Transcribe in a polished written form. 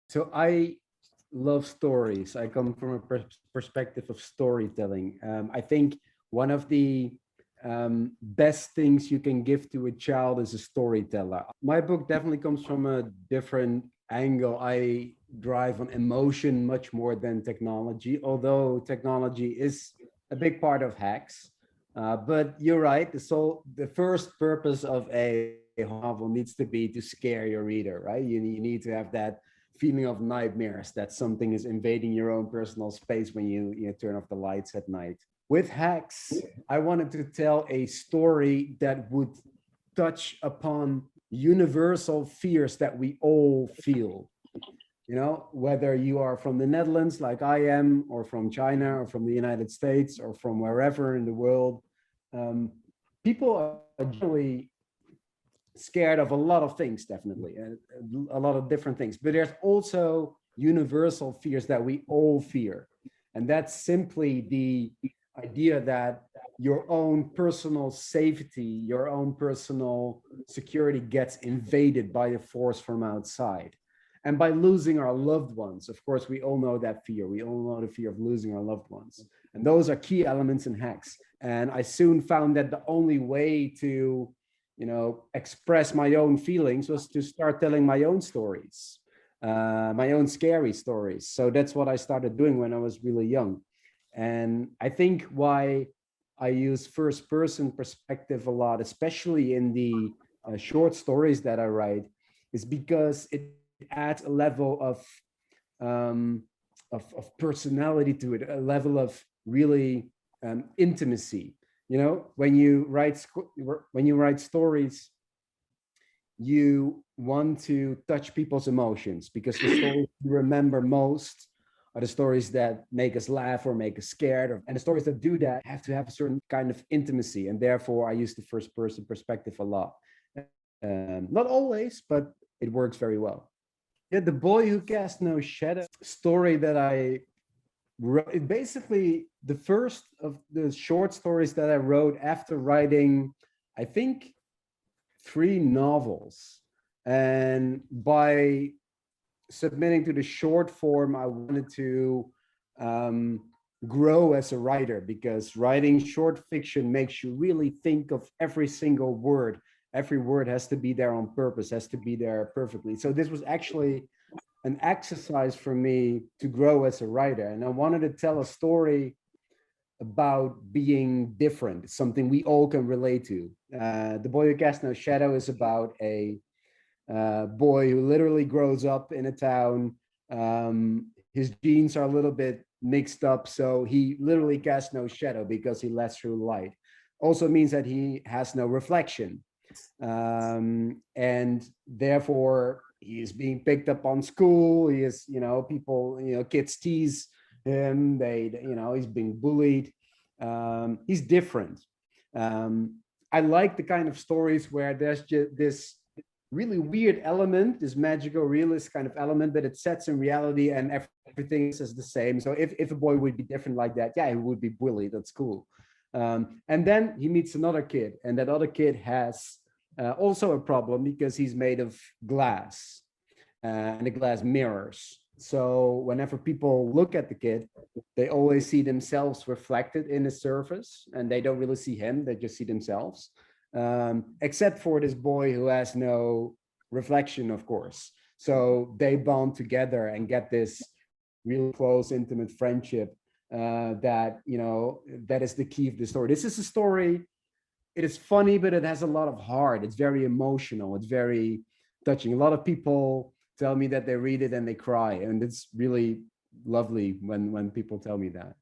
So I love stories. I come from a perspective of storytelling. I think one of the best things you can give to a child is a storyteller. My book definitely comes from a different angle. I drive on emotion much more than technology, although technology is a big part of hacks. But you're right. The first purpose of a novel needs to be to scare your reader, right? You need to have that feeling of nightmares that something is invading your own personal space when you turn off the lights at night. With hacks, I wanted to tell a story that would touch upon universal fears that we all feel. You know, whether you are from the Netherlands like I am, or from China, or from the United States, or from wherever in the world, um, people are generally scared of a lot of things, definitely, a lot of different things. But there's also universal fears that we all fear. And that's simply the idea that your own personal safety, your own personal security gets invaded by a force from outside. And by losing our loved ones, of course, we all know that fear. We all know the fear of losing our loved ones. And those are key elements in hacks. And I soon found that the only way to express my own feelings was to start telling my own stories, my own scary stories. So that's what I started doing when I was really young. And I think why I use first person perspective a lot, especially in the short stories that I write, is because it adds a level um, of personality to it, a level of really intimacy. You know, when you write stories, you want to touch people's emotions, because the stories you remember most are the stories that make us laugh or make us scared, and the stories that do that have to have a certain kind of intimacy, and therefore I use the first person perspective a lot. Not always, but it works very well. Yeah, The Boy Who Cast No Shadow story that I wrote, it basically the first of the short stories that I wrote after writing, I think, 3 novels. And by submitting to the short form, I wanted to um, grow as a writer, because writing short fiction makes you really think of every single word. Every word has to be there on purpose, has to be there perfectly. So this was actually an exercise for me to grow as a writer. And I wanted to tell a story about being different, something we all can relate to. The Boy Who Casts No Shadow is about a boy who literally grows up in a town. His genes are a little bit mixed up, so he literally casts no shadow because he lets through light. Also means that he has no reflection, and therefore he is being picked up on school. He is, people, kids tease him. He's being bullied. He's different. I like the kind of stories where there's just this really weird element, this magical realist kind of element, but it sets in reality and everything is the same. So if a boy would be different like that, yeah, he would be bullied at school. And then he meets another kid, and that other kid has also a problem because he's made of glass, and the glass mirrors. So whenever people look at the kid, they always see themselves reflected in the surface, and they don't really see him, they just see themselves. Except for this boy who has no reflection, of course. So they bond together and get this really close, intimate friendship that is the key of the story. This is a story, it is funny, but it has a lot of heart. It's very emotional. It's very touching. A lot of people tell me that they read it and they cry, and it's really lovely when people tell me that.